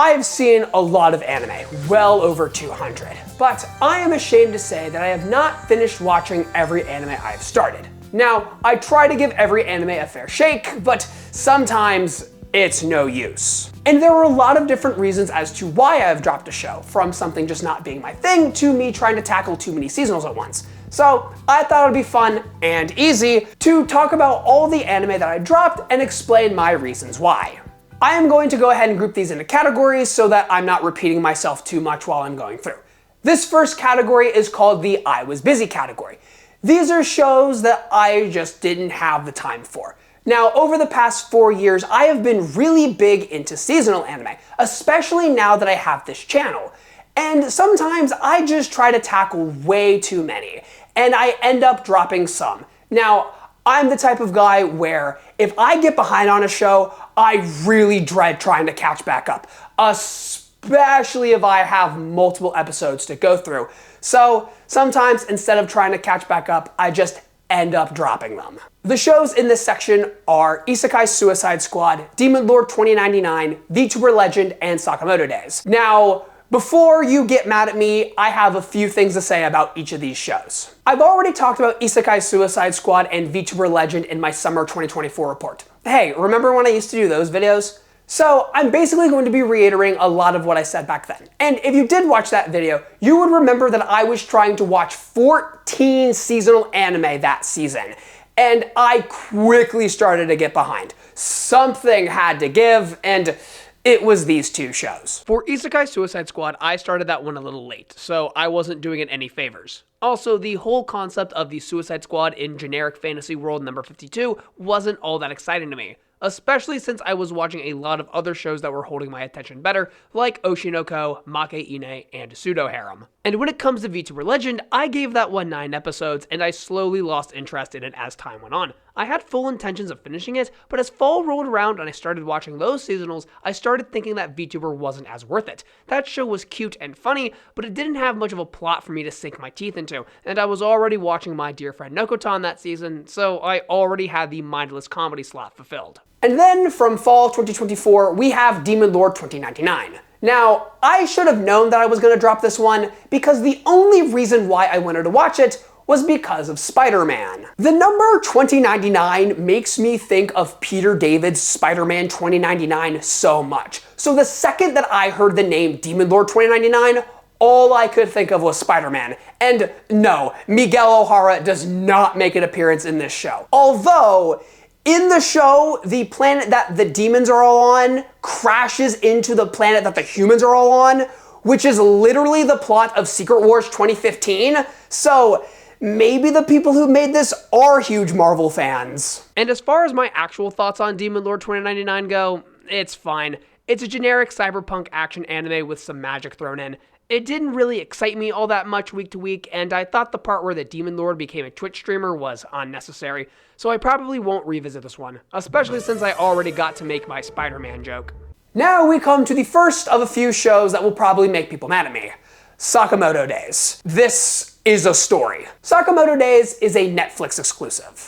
I've seen a lot of anime, well over 200, but I am ashamed to say that I have not finished watching every anime I've started. Now, I try to give every anime a fair shake, but sometimes it's no use. And there were a lot of different reasons as to why I've dropped a show, from something just not being my thing to me trying to tackle too many seasonals at once. So I thought it'd be fun and easy to talk about all the anime that I dropped and explain my reasons why. I am going to go ahead and group these into categories so that I'm not repeating myself too much while I'm going through. This first category is called the I was busy category. These are shows that I just didn't have the time for. Now, over the past 4 years, I have been really big into seasonal anime, especially now that I have this channel. And sometimes I just try to tackle way too many, and I end up dropping some. Now, I'm the type of guy where if I get behind on a show, I really dread trying to catch back up, especially if I have multiple episodes to go through. So sometimes instead of trying to catch back up, I just end up dropping them. The shows in this section are Isekai Suicide Squad, Demon Lord 2099, VTuber Legend, and Sakamoto Days. Now, before you get mad at me, I have a few things to say about each of these shows. I've already talked about Isekai Suicide Squad and VTuber Legend in my summer 2024 report. Hey, remember when I used to do those videos? So I'm basically going to be reiterating a lot of what I said back then. And if you did watch that video, you would remember that I was trying to watch 14 seasonal anime that season. And I quickly started to get behind. Something had to give, and it was these two shows. For Isekai Suicide Squad, I started that one a little late, so I wasn't doing it any favors. Also, the whole concept of the Suicide Squad in generic fantasy world number 52 wasn't all that exciting to me, especially since I was watching a lot of other shows that were holding my attention better, like Oshinoko, Make-Ine, and Pseudo Harem. And when it comes to VTuber Legend, I gave that one 9 episodes, and I slowly lost interest in it as time went on. I had full intentions of finishing it, but as fall rolled around and I started watching those seasonals, I started thinking that VTuber wasn't as worth it. That show was cute and funny, but it didn't have much of a plot for me to sink my teeth into, and I was already watching My Dear Friend Nokotan that season, so I already had the mindless comedy slot fulfilled. And then from fall 2024, we have Demon Lord 2099. Now, I should have known that I was going to drop this one because the only reason why I wanted to watch it was because of Spider-Man. The number 2099 makes me think of Peter David's Spider-Man 2099 so much. So the second that I heard the name Demon Lord 2099, all I could think of was Spider-Man. And no, Miguel O'Hara does not make an appearance in this show. Although, in the show, the planet that the demons are all on crashes into the planet that the humans are all on, which is literally the plot of Secret Wars 2015. So maybe the people who made this are huge Marvel fans. And as far as my actual thoughts on Demon Lord 2099 go, it's fine. It's a generic cyberpunk action anime with some magic thrown in. It didn't really excite me all that much week to week, and I thought the part where the Demon Lord became a Twitch streamer was unnecessary, so I probably won't revisit this one, especially since I already got to make my Spider-Man joke. Now we come to the first of a few shows that will probably make people mad at me. Sakamoto Days. This is a story. Sakamoto Days is a Netflix exclusive.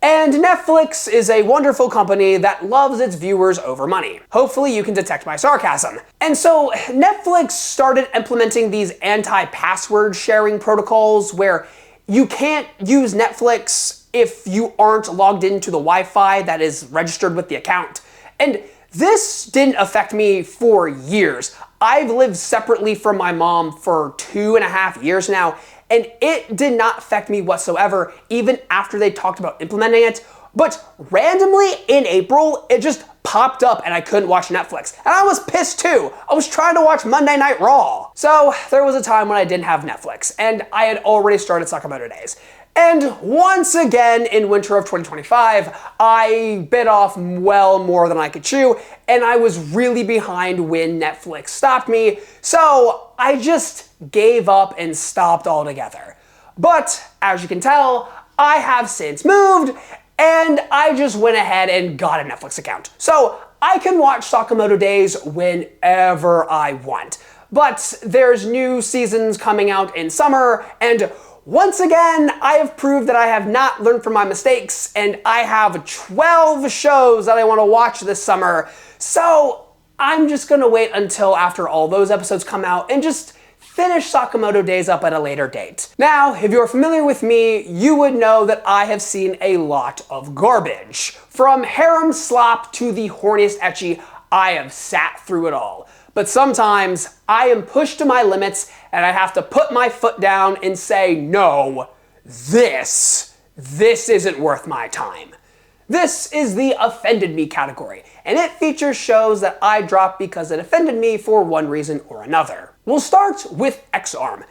And Netflix is a wonderful company that loves its viewers over money. Hopefully you can detect my sarcasm. And so Netflix started implementing these anti-password sharing protocols where you can't use Netflix if you aren't logged into the Wi-Fi that is registered with the account. And this didn't affect me for years. I've lived separately from my mom for 2.5 years now, and it did not affect me whatsoever, even after they talked about implementing it. But randomly in April, it just popped up and I couldn't watch Netflix. And I was pissed too. I was trying to watch Monday Night Raw. So there was a time when I didn't have Netflix, and I had already started Sakamoto Days. And once again, in winter of 2025, I bit off well more than I could chew, and I was really behind when Netflix stopped me, so I just gave up and stopped altogether. But, as you can tell, I have since moved, and I just went ahead and got a Netflix account. So, I can watch Sakamoto Days whenever I want. But there's new seasons coming out in summer, and Once again, I have proved that I have not learned from my mistakes, and I have 12 shows that I want to watch this summer. So I'm just gonna wait until after all those episodes come out and just finish Sakamoto Days up at a later date. Now, if you're familiar with me, you would know that I have seen a lot of garbage. From harem slop to the horniest ecchi, I have sat through it all. But sometimes I am pushed to my limits and I have to put my foot down and say, no, this isn't worth my time. This is the offended me category, and it features shows that I dropped because it offended me for one reason or another. We'll start with X-Arm.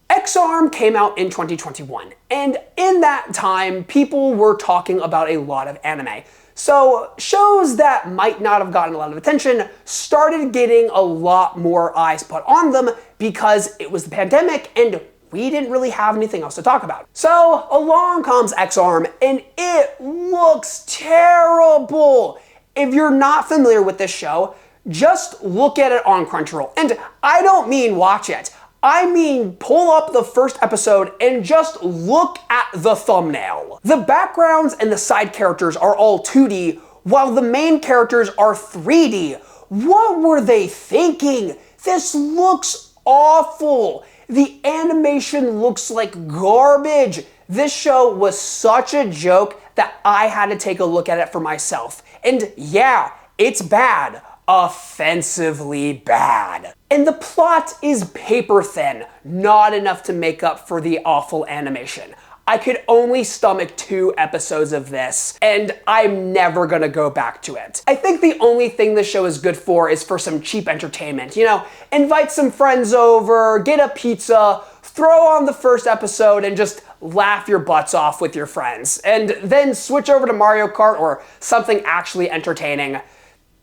X-Arm came out in 2021, and in that time, people were talking about a lot of anime. So shows that might not have gotten a lot of attention started getting a lot more eyes put on them because it was the pandemic and we didn't really have anything else to talk about. So along comes X-Arm and it looks terrible. If you're not familiar with this show, just look at it on Crunchyroll. And I don't mean watch it. I mean pull up the first episode and just look at the thumbnail. The backgrounds and the side characters are all 2D while the main characters are 3D. What were they thinking? This looks awful. The animation looks like garbage. This show was such a joke that I had to take a look at it for myself. And yeah, it's bad. Offensively bad. And the plot is paper thin, not enough to make up for the awful animation. I could only stomach 2 episodes of this, and I'm never gonna go back to it. I think the only thing this show is good for is for some cheap entertainment. You know, invite some friends over, get a pizza, throw on the first episode, and just laugh your butts off with your friends. And then switch over to Mario Kart or something actually entertaining.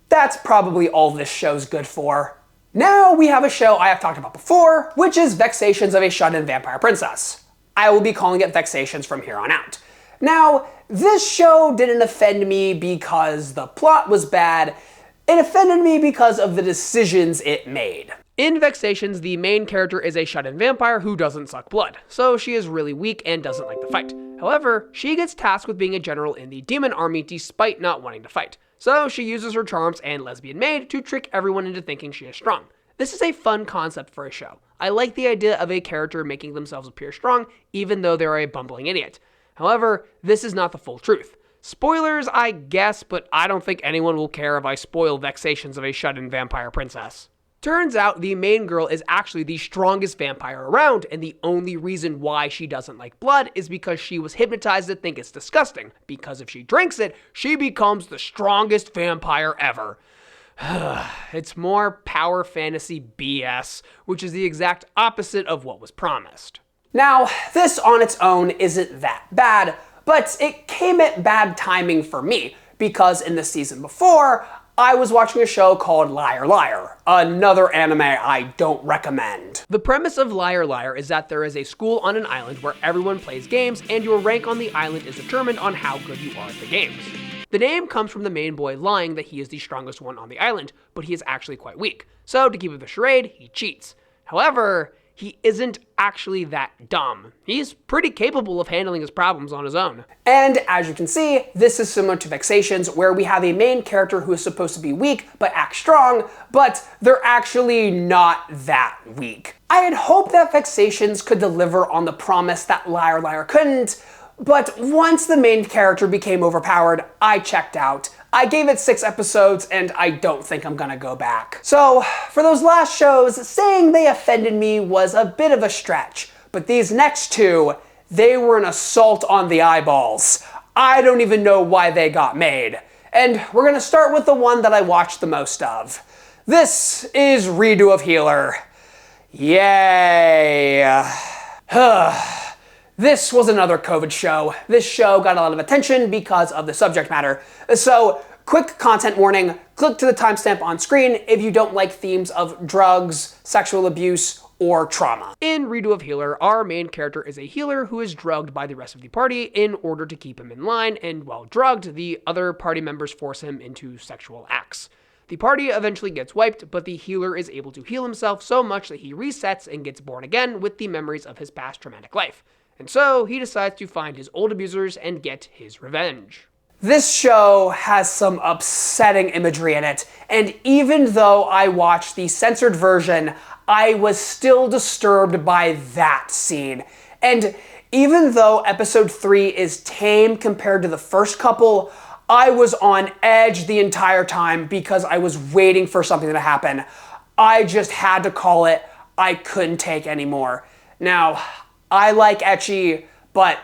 That's probably all this show's good for. Now we have a show I have talked about before, which is Vexations of a Shut-In Vampire Princess. I will be calling it Vexations from here on out. Now, this show didn't offend me because the plot was bad. It offended me because of the decisions it made. In Vexations, the main character is a shut-in vampire who doesn't suck blood, so she is really weak and doesn't like to fight. However, she gets tasked with being a general in the demon army despite not wanting to fight. So she uses her charms and lesbian maid to trick everyone into thinking she is strong. This is a fun concept for a show. I like the idea of a character making themselves appear strong, even though they're a bumbling idiot. However, this is not the full truth. Spoilers, I guess, but I don't think anyone will care if I spoil Vexations of a Shut-In Vampire Princess. Turns out the main girl is actually the strongest vampire around, and the only reason why she doesn't like blood is because she was hypnotized to think it's disgusting, because if she drinks it, she becomes the strongest vampire ever. It's more power fantasy BS, which is the exact opposite of what was promised. Now, this on its own isn't that bad, but it came at bad timing for me, because in the season before, I was watching a show called Liar Liar, another anime I don't recommend. The premise of Liar Liar is that there is a school on an island where everyone plays games and your rank on the island is determined on how good you are at the games. The name comes from the main boy lying that he is the strongest one on the island, but he is actually quite weak. So to keep up the charade, he cheats. However, he isn't actually that dumb. He's pretty capable of handling his problems on his own. And as you can see, this is similar to Vexations, where we have a main character who is supposed to be weak but act strong, but they're actually not that weak. I had hoped that Vexations could deliver on the promise that Liar Liar couldn't, but once the main character became overpowered, I checked out. I gave it 6 episodes, and I don't think I'm gonna go back. So, for those last shows, saying they offended me was a bit of a stretch, but these next 2, they were an assault on the eyeballs. I don't even know why they got made. And we're gonna start with the one that I watched the most of. This is Redo of Healer. Yay. This was another COVID show. This show got a lot of attention because of the subject matter. So, quick content warning, click to the timestamp on screen if you don't like themes of drugs, sexual abuse, or trauma. In Redo of Healer, our main character is a healer who is drugged by the rest of the party in order to keep him in line, and while drugged, the other party members force him into sexual acts. The party eventually gets wiped, but the healer is able to heal himself so much that he resets and gets born again with the memories of his past traumatic life. And so he decides to find his old abusers and get his revenge. This show has some upsetting imagery in it, and even though I watched the censored version, I was still disturbed by that scene. And even though episode 3 is tame compared to the first couple, I was on edge the entire time because I was waiting for something to happen. I just had to call it. I couldn't take any more. Now, I like ecchi, but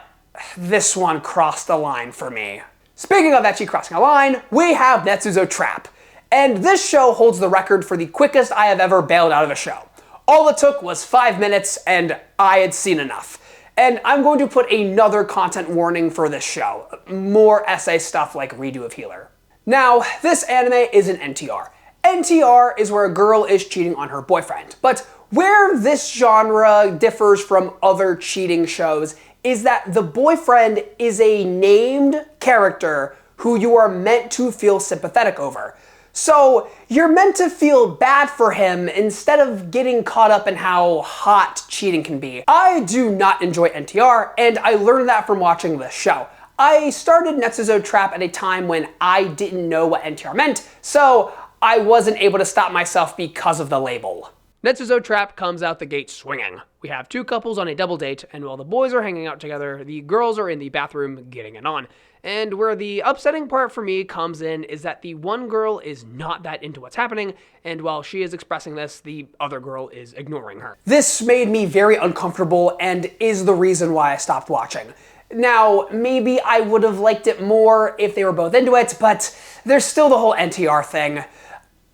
this one crossed the line for me. Speaking of ecchi crossing a line, we have Netsuzo Trap. And this show holds the record for the quickest I have ever bailed out of a show. All it took was 5 minutes, and I had seen enough. And I'm going to put another content warning for this show. More essay stuff like Redo of Healer. Now, this anime is an NTR. NTR is where a girl is cheating on her boyfriend. But where this genre differs from other cheating shows is that the boyfriend is a named character who you are meant to feel sympathetic over. So you're meant to feel bad for him instead of getting caught up in how hot cheating can be. I do not enjoy NTR, and I learned that from watching this show. I started Netsuzo Trap at a time when I didn't know what NTR meant, so I wasn't able to stop myself because of the label. Netsuzo Trap comes out the gate swinging. We have 2 couples on a double date, and while the boys are hanging out together, the girls are in the bathroom getting it on. And where the upsetting part for me comes in is that the one girl is not that into what's happening, and while she is expressing this, the other girl is ignoring her. This made me very uncomfortable and is the reason why I stopped watching. Now, maybe I would have liked it more if they were both into it, but there's still the whole NTR thing.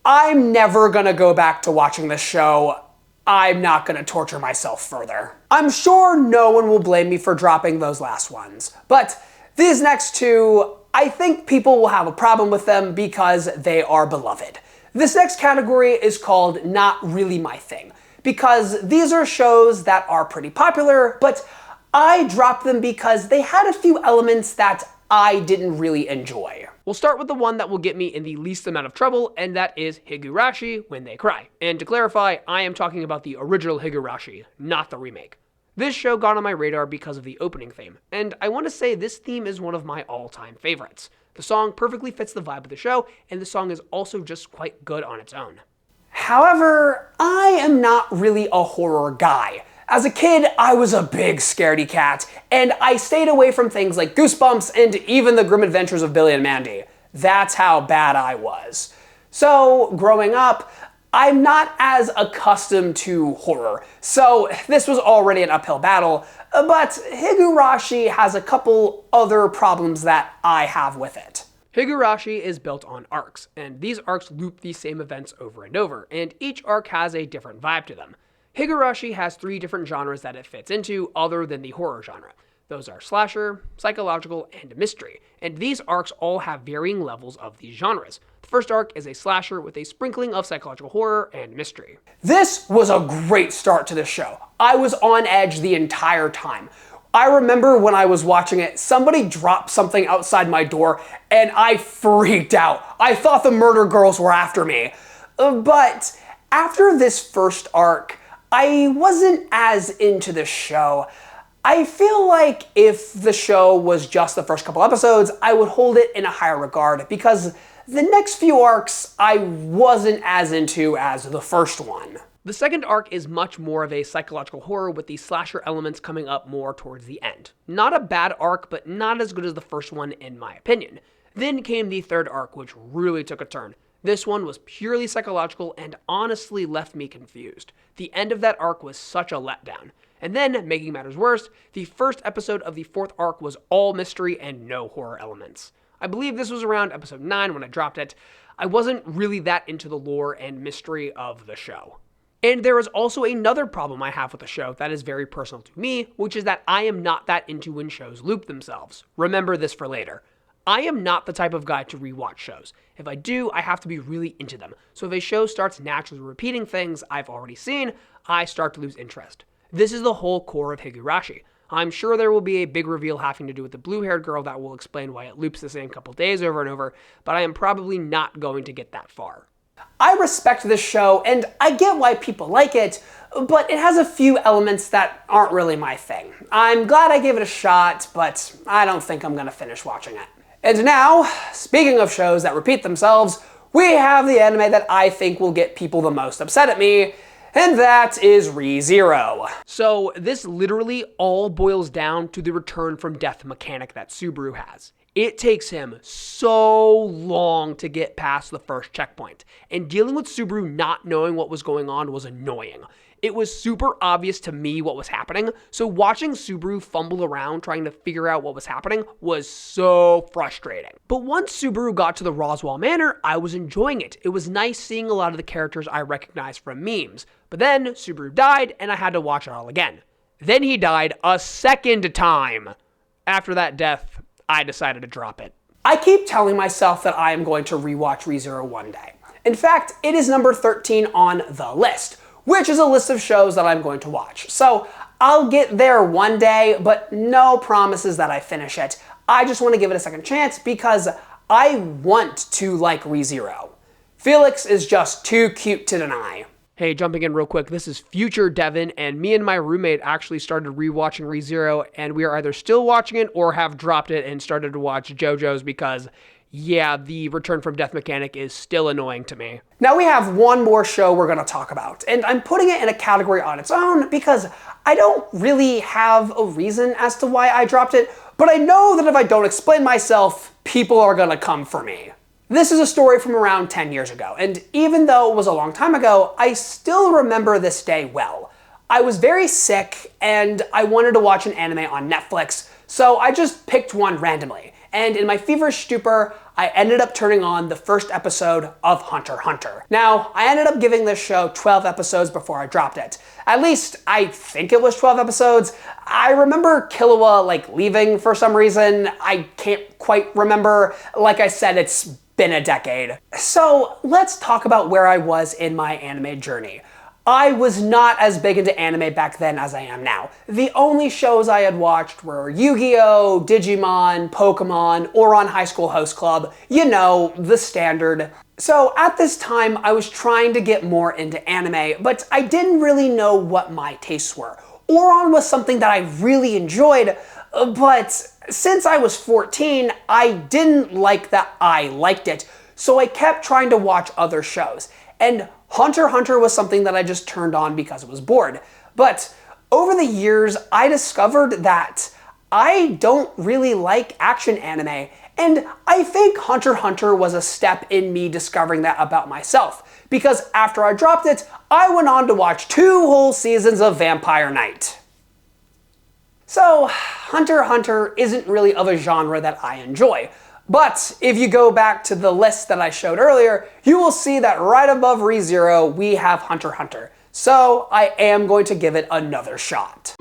I'm never gonna go back to watching this show. I'm not gonna torture myself further. I'm sure no one will blame me for dropping those last ones, but these next 2, I think people will have a problem with them because they are beloved. This next category is called Not Really My Thing, because these are shows that are pretty popular, but I dropped them because they had a few elements that I didn't really enjoy. We'll start with the one that will get me in the least amount of trouble, and that is Higurashi When They Cry. And to clarify, I am talking about the original Higurashi, not the remake. This show got on my radar because of the opening theme, and I want to say this theme is one of my all-time favorites. The song perfectly fits the vibe of the show, and the song is also just quite good on its own. However, I am not really a horror guy. As a kid, I was a big scaredy cat, and I stayed away from things like Goosebumps and even The Grim Adventures of Billy and Mandy. That's how bad I was. So, growing up, I'm not as accustomed to horror, so this was already an uphill battle, but Higurashi has a couple other problems that I have with it. Higurashi is built on arcs, and these arcs loop the same events over and over, and each arc has a different vibe to them. Higurashi has 3 different genres that it fits into other than the horror genre. Those are slasher, psychological, and mystery, and these arcs all have varying levels of these genres. The first arc is a slasher with a sprinkling of psychological horror and mystery. This was a great start to the show. I was on edge the entire time. I remember when I was watching it, somebody dropped something outside my door, and I freaked out. I thought the murder girls were after me. But after this first arc, I wasn't as into the show. I feel like if the show was just the first couple episodes, I would hold it in a higher regard because the next few arcs I wasn't as into as the first one. The second arc is much more of a psychological horror with the slasher elements coming up more towards the end. Not a bad arc, but not as good as the first one in my opinion. Then came the third arc, which really took a turn. This one was purely psychological and honestly left me confused. The end of that arc was such a letdown. And then, making matters worse, the first episode of the fourth arc was all mystery and no horror elements. I believe this was around episode 9 when I dropped it. I wasn't really that into the lore and mystery of the show. And there is also another problem I have with the show that is very personal to me, which is that I am not that into when shows loop themselves. Remember this for later. I am not the type of guy to rewatch shows. If I do, I have to be really into them. So if a show starts naturally repeating things I've already seen, I start to lose interest. This is the whole core of Higurashi. I'm sure there will be a big reveal having to do with the blue-haired girl that will explain why it loops the same couple days over and over, but I am probably not going to get that far. I respect this show and I get why people like it, but it has a few elements that aren't really my thing. I'm glad I gave it a shot, but I don't think I'm gonna finish watching it. And now, speaking of shows that repeat themselves, we have the anime that I think will get people the most upset at me, and that is Re:Zero. So this literally all boils down to the return from death mechanic that Subaru has. It takes him so long to get past the first checkpoint, and dealing with Subaru not knowing what was going on was annoying. It was super obvious to me what was happening, so watching Subaru fumble around trying to figure out what was happening was so frustrating. But once Subaru got to the Roswell Manor, I was enjoying it. It was nice seeing a lot of the characters I recognized from memes. But then Subaru died and I had to watch it all again. Then he died a second time. After that death, I decided to drop it. I keep telling myself that I am going to rewatch Re:Zero one day. In fact, it is number 13 on the list, which is a list of shows that I'm going to watch. So I'll get there one day, but no promises that I finish it. I just want to give it a second chance because I want to like Re:Zero. Felix is just too cute to deny. Hey, jumping in real quick, this is future Devin, and me and my roommate actually started rewatching Re:Zero, and we are either still watching it or have dropped it and started to watch JoJo's because, yeah, the return from death mechanic is still annoying to me. Now we have one more show we're going to talk about, and I'm putting it in a category on its own because I don't really have a reason as to why I dropped it, but I know that if I don't explain myself, people are going to come for me. This is a story from around 10 years ago, and even though it was a long time ago, I still remember this day well. I was very sick, and I wanted to watch an anime on Netflix, so I just picked one randomly. And in my feverish stupor, I ended up turning on the first episode of Hunter x Hunter. Now, I ended up giving this show 12 episodes before I dropped it. At least, I think it was 12 episodes. I remember Killua, leaving for some reason. I can't quite remember. Like I said, it's been a decade. So, let's talk about where I was in my anime journey. I was not as big into anime back then as I am now. The only shows I had watched were Yu-Gi-Oh!, Digimon, Pokemon, Ouran High School Host Club, you know, the standard. So at this time, I was trying to get more into anime, but I didn't really know what my tastes were. Ouran was something that I really enjoyed, but since I was 14, I didn't like that I liked it, so I kept trying to watch other shows. And Hunter x Hunter was something that I just turned on because it was bored. But over the years, I discovered that I don't really like action anime, and I think Hunter x Hunter was a step in me discovering that about myself, because after I dropped it, I went on to watch 2 whole seasons of Vampire Knight. So, Hunter x Hunter isn't really of a genre that I enjoy. But if you go back to the list that I showed earlier, you will see that right above Re:Zero, we have Hunter x Hunter. So I am going to give it another shot.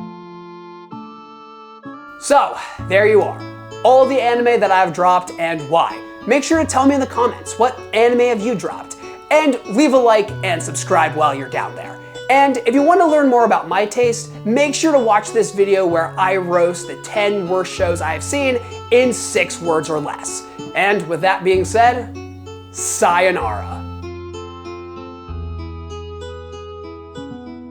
So there you are, all the anime that I've dropped and why. Make sure to tell me in the comments, what anime have you dropped? And leave a like and subscribe while you're down there. And if you want to learn more about my taste, make sure to watch this video where I roast the 10 worst shows I've seen in 6 words or less. And with that being said, sayonara.